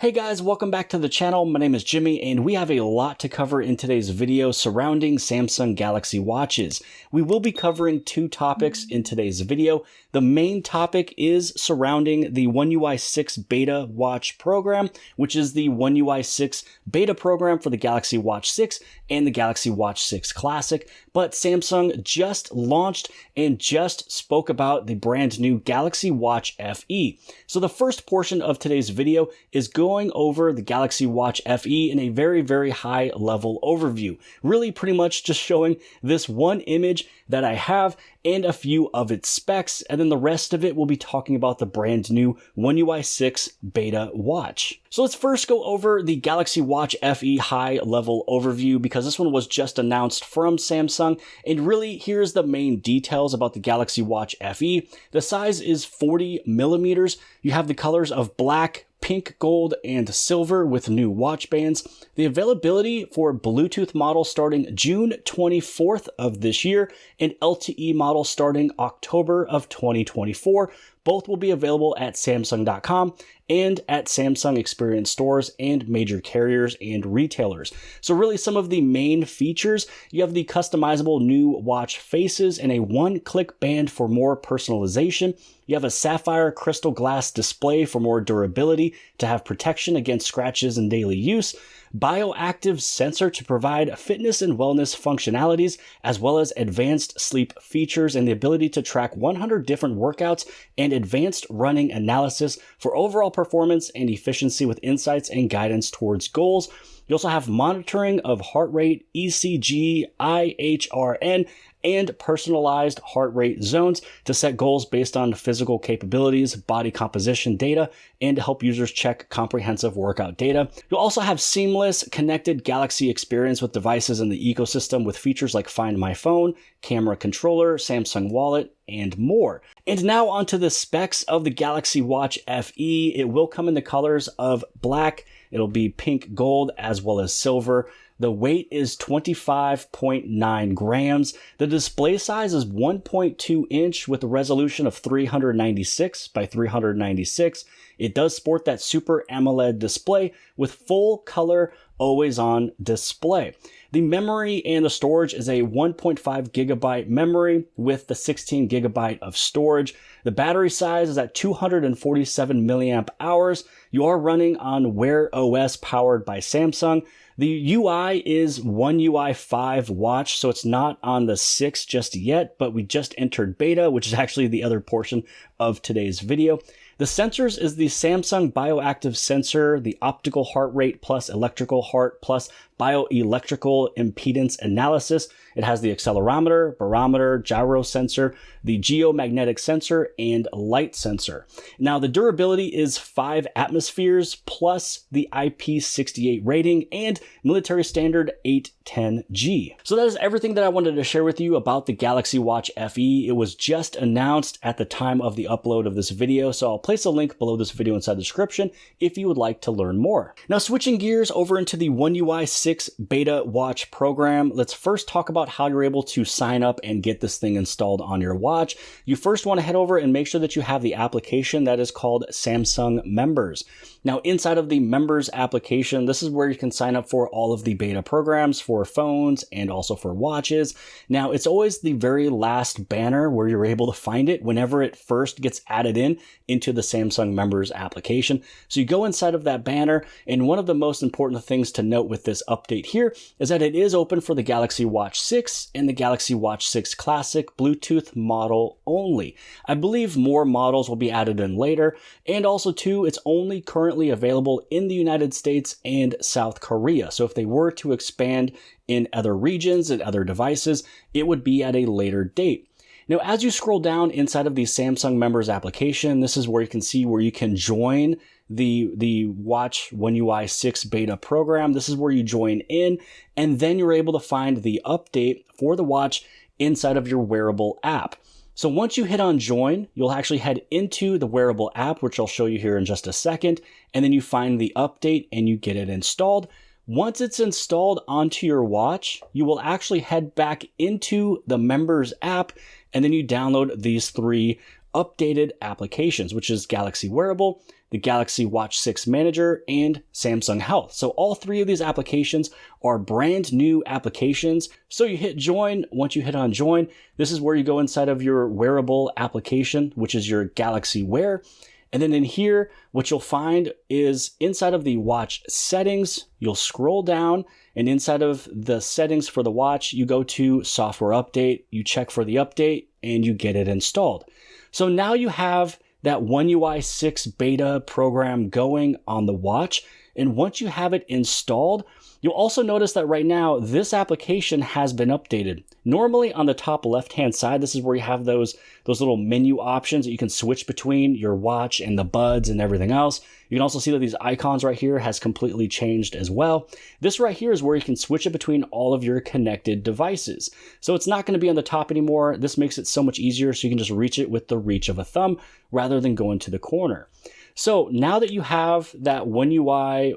Hey guys, welcome back to the channel. My name is Jimmy and we have a lot to cover in today's video surrounding Samsung Galaxy Watches. We will be covering two topics in today's video. The main topic is surrounding the One UI 6 beta watch program, which is the One UI 6 beta program for the Galaxy Watch 6 and the Galaxy Watch 6 Classic. But Samsung just launched and just spoke about the brand new Galaxy Watch FE. So the first portion of today's video is going over the Galaxy Watch FE in a very high level overview. Really pretty much just showing this one image that I have and a few of its specs, and then the rest of it will be talking about the brand new One UI 6 beta watch. So let's first go over the Galaxy Watch FE high level overview because this one was just announced from Samsung, and really here's the main details about the Galaxy Watch FE. The size is 40 millimeters. You have the colors of black, pink, gold, and silver with new watch bands. The availability for Bluetooth model starting June 24th of this year and LTE model starting October of 2024. Both will be available at Samsung.com and at Samsung Experience stores and major carriers and retailers. So really some of the main features, you have the customizable new watch faces and a one-click band for more personalization. You have a sapphire crystal glass display for more durability to have protection against scratches in daily use. Bioactive sensor to provide fitness and wellness functionalities, as well as advanced sleep features and the ability to track 100 different workouts and advanced running analysis for overall performance and efficiency with insights and guidance towards goals. You also have monitoring of heart rate, ECG, IHRN, and personalized heart rate zones to set goals based on physical capabilities, body composition data, and to help users check comprehensive workout data. You'll also have seamless connected Galaxy experience with devices in the ecosystem with features like Find My Phone, camera controller, Samsung Wallet, and more. And now onto the specs of the Galaxy Watch FE. It will come in the colors of black, it'll be pink gold, as well as silver. The weight is 25.9 grams. The display size is 1.2 inch with a resolution of 396 by 396. It does sport that Super AMOLED display with full color always-on display. The memory and the storage is a 1.5 gigabyte memory with the 16 gigabyte of storage. The battery size is at 247 milliamp hours. You are running on Wear OS powered by Samsung. The UI is One UI 5 watch, so it's not on the 6 just yet, but we just entered beta, which is actually the other portion of today's video. The sensors is the Samsung Bioactive sensor, the optical heart rate plus electrical heart plus bioelectrical impedance analysis. It has the accelerometer, barometer, gyro sensor, the geomagnetic sensor, and light sensor. Now the durability is 5 atmospheres plus the IP68 rating and military standard 810G. So that is everything that I wanted to share with you about the Galaxy Watch FE. It was just announced at the time of the upload of this video, so I'll place a link below this video inside the description if you would like to learn more. Now switching gears over into the One UI 6 beta watch program, let's first talk about how you're able to sign up and get this thing installed on your watch. You first want to head over and make sure that you have the application that is called Samsung Members. Now inside of the Members application, this is where you can sign up for all of the beta programs for phones and also for watches. Now it's always the very last banner where you're able to find it whenever it first gets added into the Samsung Members application. So you go inside of that banner, and one of the most important things to note with this update here is that it is open for the Galaxy Watch 6 and the Galaxy Watch 6 Classic Bluetooth model only. I believe more models will be added in later, and also too, it's only currently available in the United States and South Korea. So if they were to expand in other regions and other devices, it would be at a later date. Now, as you scroll down inside of the Samsung Members application, this is where you can see where you can join the Watch One UI 6 beta program. This is where you join in, and then you're able to find the update for the watch inside of your wearable app. So once you hit on join, you'll actually head into the wearable app, which I'll show you here in just a second, and then you find the update and you get it installed. Once it's installed onto your watch, you will actually head back into the Members app, and then you download these 3 updated applications, which is Galaxy Wearable, the Galaxy Watch 6 Manager, and Samsung Health. So all three of these applications are brand new applications. So you hit join. Once you hit on join, this is where you go inside of your wearable application, which is your Galaxy Wear. And then in here, what you'll find is inside of the watch settings, you'll scroll down, and inside of the settings for the watch, you go to software update, you check for the update, and you get it installed. So now you have that One UI 6 beta program going on the watch. And once you have it installed, you'll also notice that right now, this application has been updated. Normally on the top left-hand side, this is where you have those little menu options that you can switch between your watch and the buds and everything else. You can also see that these icons right here has completely changed as well. This right here is where you can switch it between all of your connected devices. So it's not going to be on the top anymore. This makes it so much easier, so you can just reach it with the reach of a thumb rather than going to the corner. So now that you have that One UI,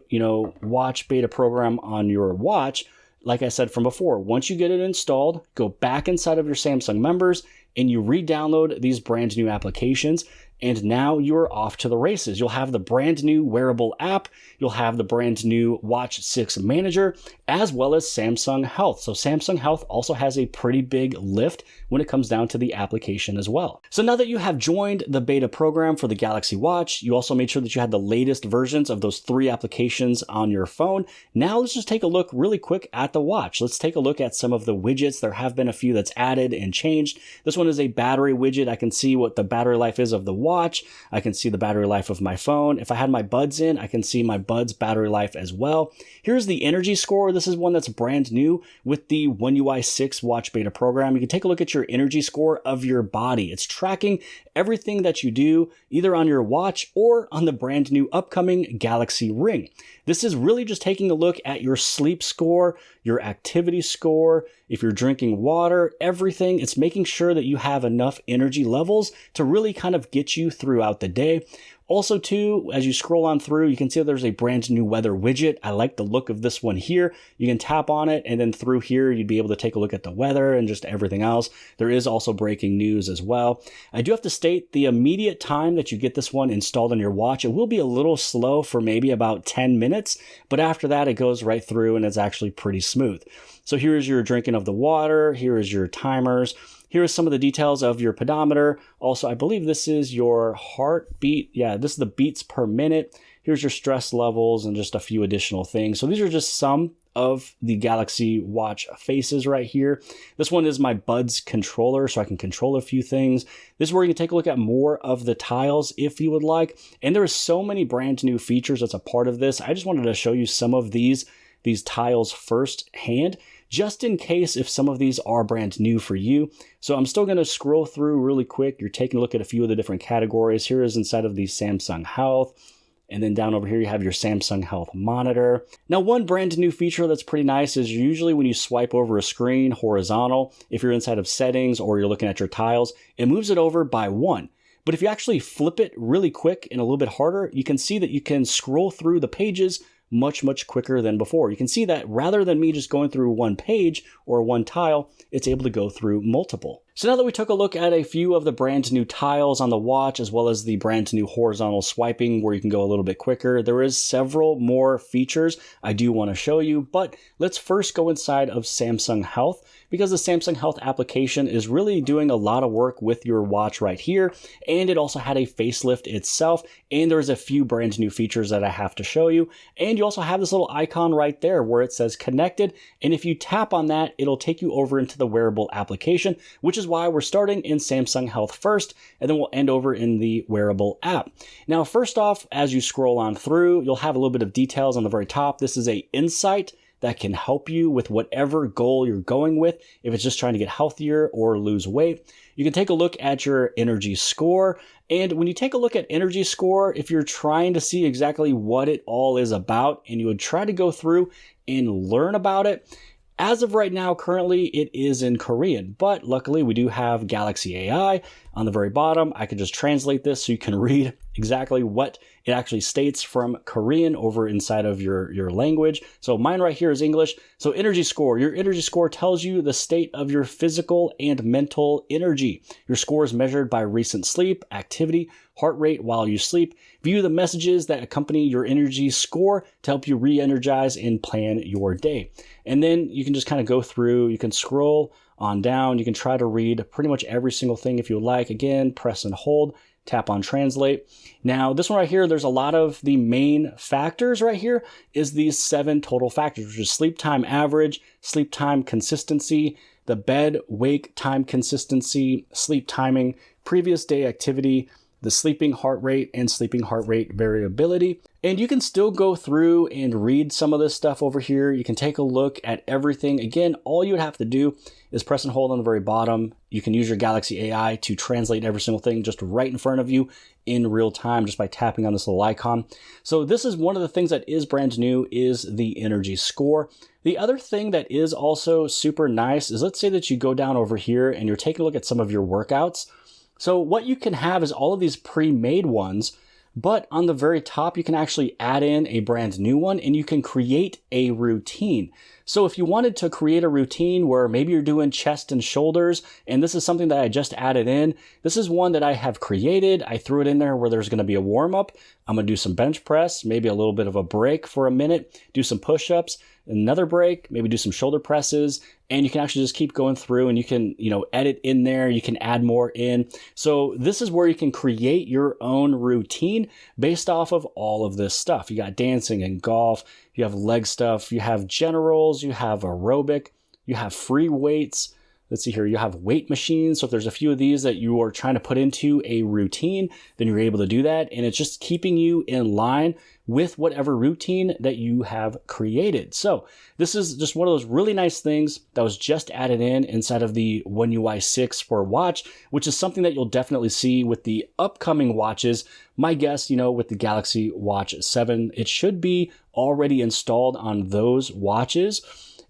watch beta program on your watch, like I said from before, once you get it installed, go back inside of your Samsung members and you re-download these brand new applications. And now you're off to the races. You'll have the brand new wearable app. You'll have the brand new Watch 6 Manager, as well as Samsung Health. So Samsung Health also has a pretty big lift when it comes down to the application as well. So now that you have joined the beta program for the Galaxy Watch, you also made sure that you had the latest versions of those three applications on your phone. Now let's just take a look really quick at the watch. Let's take a look at some of the widgets. There have been a few that's added and changed. This one is a battery widget. I can see what the battery life is of the watch. I can see the battery life of my phone. If I had my buds in, I can see my buds battery life as well. Here's the energy score. This is one that's brand new with the One UI 6 watch beta program. You can take a look at your energy score of your body. It's tracking everything that you do either on your watch or on the brand new upcoming Galaxy Ring. This is really just taking a look at your sleep score, your activity score, if you're drinking water, everything. It's making sure that you have enough energy levels to really kind of get you throughout the day. Also, too, as you scroll on through, you can see there's a brand new weather widget. I like the look of this one here. You can tap on it, and then through here, you'd be able to take a look at the weather and just everything else. There is also breaking news as well. I do have to state the immediate time that you get this one installed on your watch, it will be a little slow for maybe about 10 minutes, but after that, it goes right through and it's actually pretty smooth. So here is your drinking of the water. Here is your timers. Here are some of the details of your pedometer. Also, I believe this is your heartbeat. Yeah, this is the beats per minute. Here's your stress levels and just a few additional things. So these are just some of the Galaxy Watch faces right here. This one is my Buds controller, so I can control a few things. This is where you can take a look at more of the tiles if you would like. And there are so many brand new features that's a part of this. I just wanted to show you some of these tiles firsthand, just in case if some of these are brand new for you. So I'm still going to scroll through really quick. You're taking a look at a few of the different categories. Here is inside of the Samsung Health. And then down over here, you have your Samsung Health monitor. Now, one brand new feature that's pretty nice is usually when you swipe over a screen horizontal, if you're inside of settings or you're looking at your tiles, it moves it over by one. But if you actually flip it really quick and a little bit harder, you can see that you can scroll through the pages much quicker than before. You can see that rather than me just going through one page or one tile, it's able to go through multiple. So now that we took a look at a few of the brand new tiles on the watch, as well as the brand new horizontal swiping where you can go a little bit quicker, there is several more features I do want to show you, but let's first go inside of Samsung Health, because the Samsung Health application is really doing a lot of work with your watch right here, and it also had a facelift itself, and there's a few brand new features that I have to show you, and you also have this little icon right there where it says connected, and if you tap on that, it'll take you over into the wearable application, which is why we're starting in Samsung Health first, and then we'll end over in the wearable app. Now, first off, as you scroll on through, you'll have a little bit of details on the very top. This is a insight that can help you with whatever goal you're going with. If it's just trying to get healthier or lose weight, you can take a look at your energy score. And when you take a look at energy score, if you're trying to see exactly what it all is about and you would try to go through and learn about it, as of right now, currently it is in Korean, but luckily we do have Galaxy AI. On the very bottom, I could just translate this so you can read exactly what it actually states from Korean over inside of your language. So mine right here is English. So energy score. Your energy score tells you the state of your physical and mental energy. Your score is measured by recent sleep, activity, heart rate while you sleep. View the messages that accompany your energy score to help you re-energize and plan your day. And then you can just kind of go through, you can scroll on down, you can try to read pretty much every single thing if you like. Again, press and hold, tap on translate. Now, this one right here, there's a lot of the main factors right here is these 7 total factors, which is sleep time average, sleep time consistency, the bed wake time consistency, sleep timing, previous day activity, the sleeping heart rate, and sleeping heart rate variability. And you can still go through and read some of this stuff over here. You can take a look at everything. Again, all you would have to do is press and hold on the very bottom. You can use your Galaxy AI to translate every single thing just right in front of you in real time just by tapping on this little icon. So this is one of the things that is brand new is the energy score. The other thing that is also super nice is, let's say that you go down over here and you're taking a look at some of your workouts. So what you can have is all of these pre-made ones, but on the very top, you can actually add in a brand new one and you can create a routine. So if you wanted to create a routine where maybe you're doing chest and shoulders, and this is something that I just added in, this is one that I have created. I threw it in there where there's going to be a warm up. I'm going to do some bench press, maybe a little bit of a break for a minute, do some push-ups, another break, maybe do some shoulder presses, and you can actually just keep going through and you can, edit in there, you can add more in. So this is where you can create your own routine based off of all of this stuff. You got dancing and golf, you have leg stuff, you have generals, you have aerobic, you have free weights. Let's see here, you have weight machines. So if there's a few of these that you are trying to put into a routine, then you're able to do that. And it's just keeping you in line with whatever routine that you have created. So this is just one of those really nice things that was just added in inside of the One UI 6 for watch, which is something that you'll definitely see with the upcoming watches. My guess, with the Galaxy Watch 7, it should be already installed on those watches.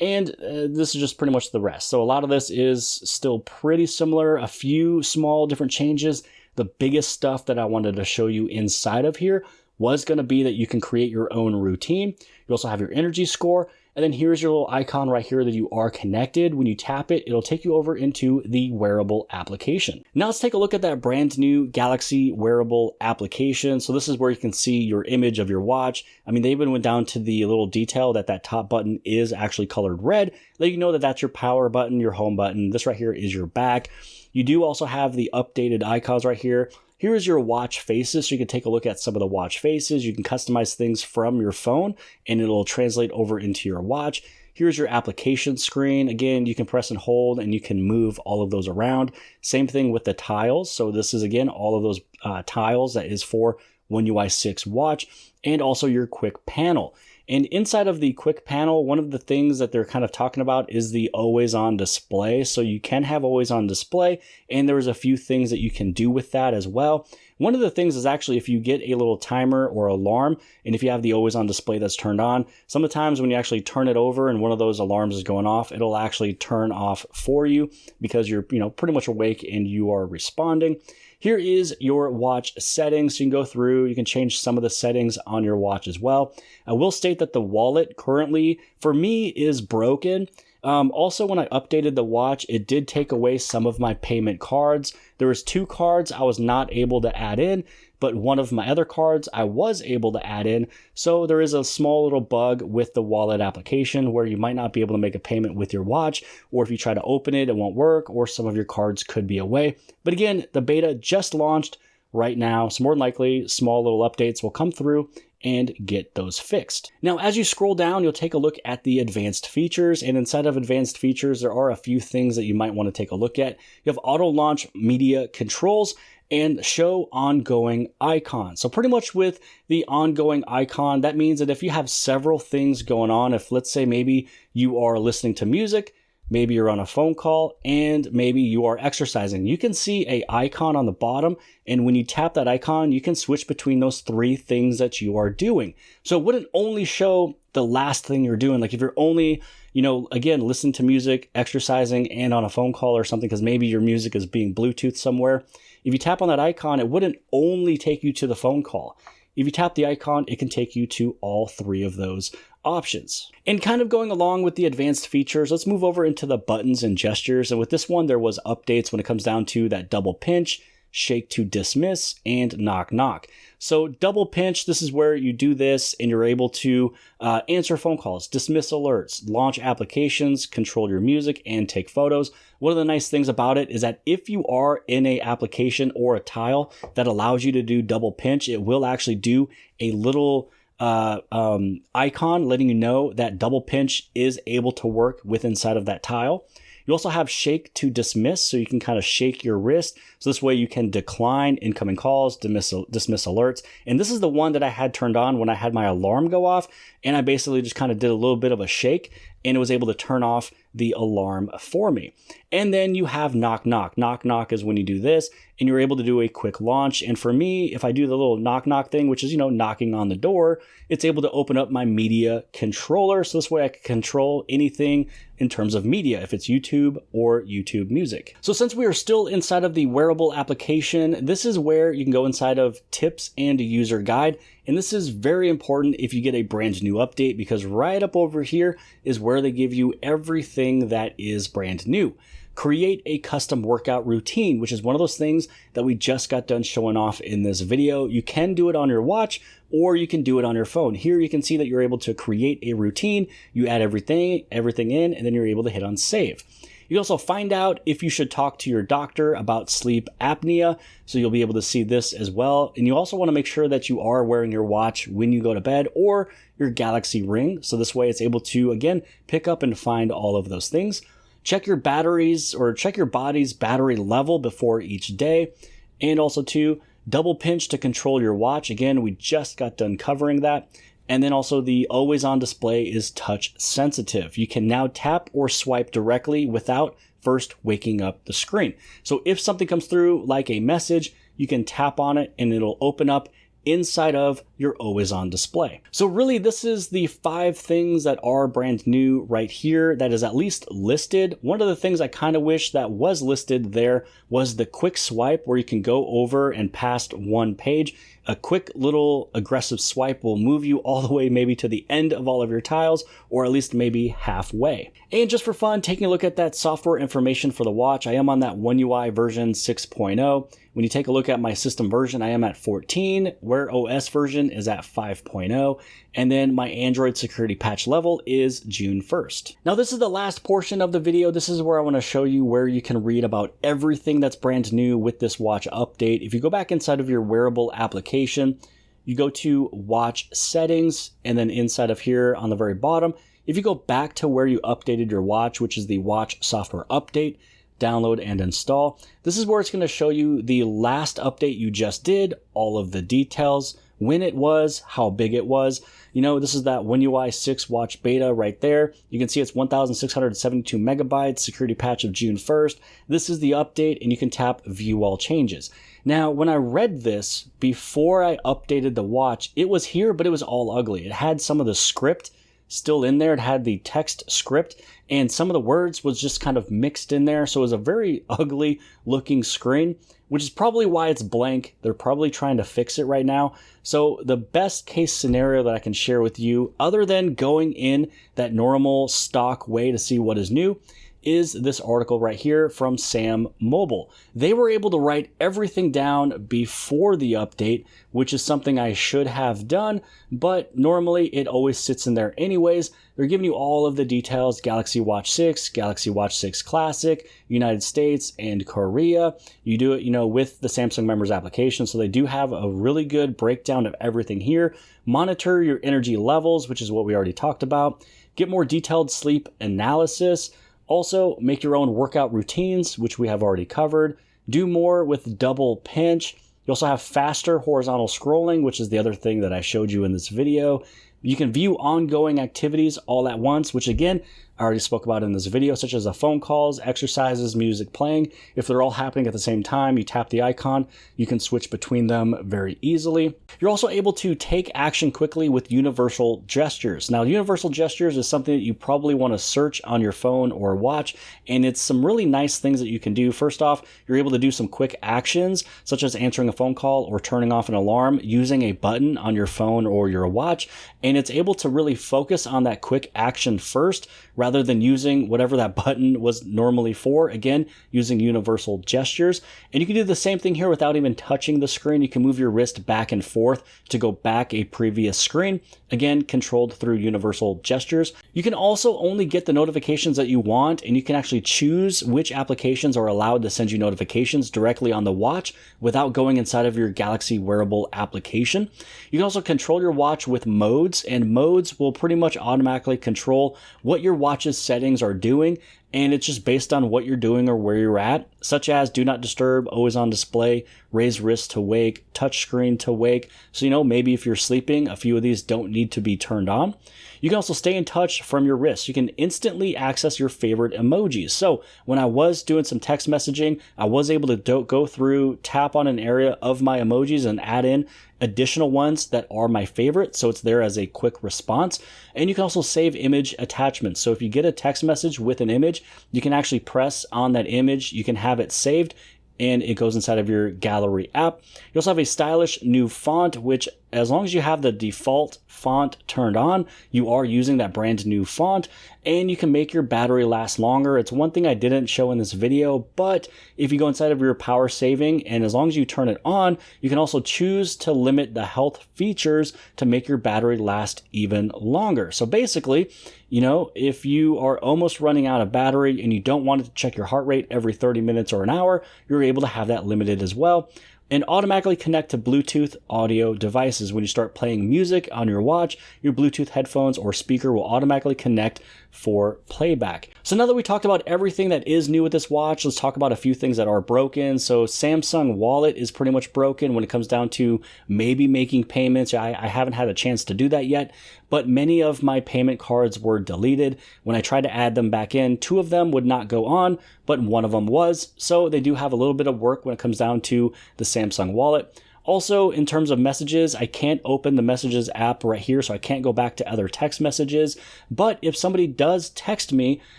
And this is just pretty much the rest. So a lot of this is still pretty similar, a few small different changes. The biggest stuff that I wanted to show you inside of here was going to be that you can create your own routine. You also have your energy score. And then here's your little icon right here that you are connected. When you tap it, it'll take you over into the wearable application. Now let's take a look at that brand new Galaxy wearable application. So this is where you can see your image of your watch. I mean, they even went down to the little detail that top button is actually colored red. Let you know that that's your power button, your home button. This right here is your back. You do also have the updated icons right here. Here is your watch faces, so you can take a look at some of the watch faces. You can customize things from your phone, and it'll translate over into your watch. Here's your application screen. Again, you can press and hold, and you can move all of those around. Same thing with the tiles. So this is, again, all of those tiles that is for One UI 6 watch, and also your quick panel. And inside of the quick panel, one of the things that they're kind of talking about is the always on display. So you can have always on display, and there's a few things that you can do with that as well. One of the things is actually if you get a little timer or alarm, and if you have the always on display that's turned on, some of the times when you actually turn it over and one of those alarms is going off, it'll actually turn off for you because you're, pretty much awake and you are responding. Here is your watch settings. So you can go through, you can change some of the settings on your watch as well. I will state that the wallet currently, for me, is broken. Also, when I updated the watch, it did take away some of my payment cards. There was 2 cards I was not able to add in, but one of my other cards I was able to add in. So there is a small little bug with the wallet application where you might not be able to make a payment with your watch, or if you try to open it, it won't work, or some of your cards could be away. But again, the beta just launched right now, so more than likely small little updates will come through and get those fixed. Now, as you scroll down, you'll take a look at the advanced features, and inside of advanced features, there are a few things that you might want to take a look at. You have auto launch media controls and show ongoing icon. So pretty much with the ongoing icon, that means that if you have several things going on, if let's say maybe you are listening to music, maybe you're on a phone call, and maybe you are exercising. You can see an icon on the bottom, and when you tap that icon, you can switch between those three things that you are doing. So it wouldn't only show the last thing you're doing. Like if you're only, again, listening to music, exercising, and on a phone call or something, because maybe your music is being Bluetooth somewhere. If you tap on that icon, it wouldn't only take you to the phone call. If you tap the icon, it can take you to all three of those options. And kind of going along with the advanced features, let's move over into the buttons and gestures. And with this one, there was updates when it comes down to that double pinch, shake to dismiss, and knock knock. So double pinch, this is where you do this and you're able to answer phone calls, dismiss alerts, launch applications, control your music, and take photos. One of the nice things about it is that if you are in a application or a tile that allows you to do double pinch, it will actually do a little icon letting you know that double pinch is able to work with inside of that tile. You also have shake to dismiss, so you can kind of shake your wrist. So this way you can decline incoming calls, dismiss alerts. And this is the one that I had turned on when I had my alarm go off. And I basically just kind of did a little bit of a shake and it was able to turn off the alarm for me. And then you have knock knock. Knock knock is when you do this and you're able to do a quick launch. And for me, if I do the little knock knock thing, which is, knocking on the door, it's able to open up my media controller. So this way I can control anything in terms of media, if it's YouTube or YouTube Music. So since we are still inside of the wearable application, this is where you can go inside of tips and user guide. And this is very important if you get a brand new update, because right up over here is where they give you everything that is brand new. Create a custom workout routine, which is one of those things that we just got done showing off in this video. You can do it on your watch or you can do it on your phone. Here you can see that you're able to create a routine. You add everything in, and then you're able to hit on save. You also find out if you should talk to your doctor about sleep apnea. So you'll be able to see this as well. And you also want to make sure that you are wearing your watch when you go to bed or your Galaxy Ring. So this way it's able to, again, pick up and find all of those things. Check your batteries or check your body's battery level before each day. And also to double pinch to control your watch. Again, we just got done covering that. And then also the always on display is touch sensitive. You can now tap or swipe directly without first waking up the screen. So if something comes through like a message, you can tap on it and it'll open up inside of your always on display. So really this is the 5 things that are brand new right here that is at least listed. One of the things I kind of wish that was listed there was the quick swipe, where you can go over and past one page. A quick little aggressive swipe will move you all the way maybe to the end of all of your tiles, or at least maybe halfway. And just for fun, taking a look at that software information for the watch, I am on that One UI version 6.0. When you take a look at my system version, I am at 14, Wear OS version is at 5.0, and then my Android security patch level is June 1st. Now this is the last portion of the video. This is where I want to show you where you can read about everything that's brand new with this watch update. If you go back inside of your wearable application, you go to watch settings, and then inside of here on the very bottom, if you go back to where you updated your watch, which is the watch software update, download and install. This is where it's going to show you the last update you just did, all of the details, when it was, how big it was. This is that One UI 6 watch beta right there. You can see it's 1,672 megabytes, security patch of June 1st. This is the update, and you can tap view all changes. Now, when I read this before I updated the watch, it was here, but it was all ugly. It had some of the script still in there. It had the text script, and some of the words was just kind of mixed in there. So it was a very ugly looking screen, which is probably why it's blank. They're probably trying to fix it right now. So the best case scenario that I can share with you, other than going in that normal stock way to see what is new, is this article right here from Sam Mobile. They were able to write everything down before the update, which is something I should have done, but normally it always sits in there anyways. They're giving you all of the details: Galaxy Watch 6, Galaxy Watch 6 Classic, United States, and Korea. You do it, with the Samsung Members application, so they do have a really good breakdown of everything here. Monitor your energy levels, which is what we already talked about. Get more detailed sleep analysis. Also, make your own workout routines, which we have already covered. Do more with double pinch. You also have faster horizontal scrolling, which is the other thing that I showed you in this video. You can view ongoing activities all at once, which again, I already spoke about in this video, such as phone calls, exercises, music playing. If they're all happening at the same time, you tap the icon, you can switch between them very easily. You're also able to take action quickly with universal gestures. Now, universal gestures is something that you probably want to search on your phone or watch, and it's some really nice things that you can do. First off, you're able to do some quick actions, such as answering a phone call or turning off an alarm using a button on your phone or your watch, and it's able to really focus on that quick action first rather than using whatever that button was normally for. Again, using universal gestures. And you can do the same thing here without even touching the screen. You can move your wrist back and forth to go back a previous screen. Again, controlled through universal gestures. You can also only get the notifications that you want, and you can actually choose which applications are allowed to send you notifications directly on the watch without going inside of your Galaxy wearable application. You can also control your watch with modes, and modes will pretty much automatically control what your watch's settings are doing, and it's just based on what you're doing or where you're at, such as do not disturb, always on display, raise wrist to wake, touch screen to wake. So, maybe if you're sleeping, a few of these don't need to be turned on. You can also stay in touch from your wrist. You can instantly access your favorite emojis. So when I was doing some text messaging, I was able to go through, tap on an area of my emojis and add in additional ones that are my favorite. So it's there as a quick response. And you can also save image attachments. So if you get a text message with an image, you can actually press on that image. You can have it saved, and it goes inside of your gallery app. You also have a stylish new font, which as long as you have the default font turned on, you are using that brand new font, and you can make your battery last longer. It's one thing I didn't show in this video, but if you go inside of your power saving, and as long as you turn it on, you can also choose to limit the health features to make your battery last even longer. So basically, if you are almost running out of battery and you don't want it to check your heart rate every 30 minutes or an hour, you're able to have that limited as well. And automatically connect to Bluetooth audio devices. When you start playing music on your watch, your Bluetooth headphones or speaker will automatically connect for playback. So now that we talked about everything that is new with this watch, let's talk about a few things that are broken. So Samsung Wallet is pretty much broken when it comes down to maybe making payments. I haven't had a chance to do that yet, but many of my payment cards were deleted. When I tried to add them back in, 2 of them would not go on, but 1 of them was. So they do have a little bit of work when it comes down to the Samsung Wallet. Also, in terms of messages, I can't open the Messages app right here, so I can't go back to other text messages. But if somebody does text me,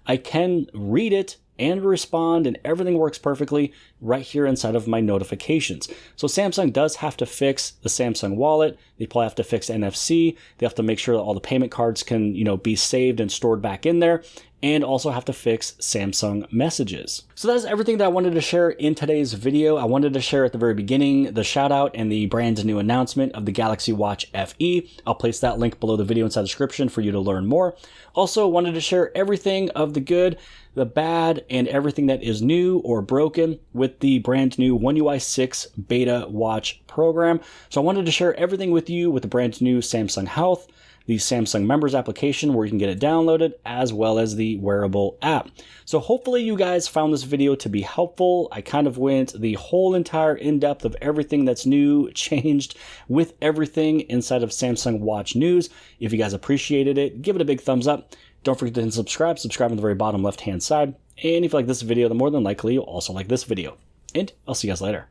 I can read it and respond, and everything works perfectly right here inside of my notifications. So Samsung does have to fix the Samsung Wallet. They probably have to fix NFC. They have to make sure that all the payment cards can, be saved and stored back in there, and also have to fix Samsung Messages. So that's everything that I wanted to share in today's video. I wanted to share at the very beginning the shout out and the brand new announcement of the Galaxy Watch FE. I'll place that link below the video inside the description for you to learn more. Also wanted to share everything of the good, the bad, and everything that is new or broken with the brand new One UI 6 beta watch program. So I wanted to share everything with you with the brand new Samsung Health, the Samsung Members application where you can get it downloaded, as well as the wearable app. So hopefully you guys found this video to be helpful. I kind of went the whole entire in-depth of everything that's new, changed with everything inside of Samsung Watch news. If you guys appreciated it, give it a big thumbs up. Don't forget to hit subscribe on the very bottom left-hand side. And if you like this video, then more than likely you'll also like this video. And I'll see you guys later.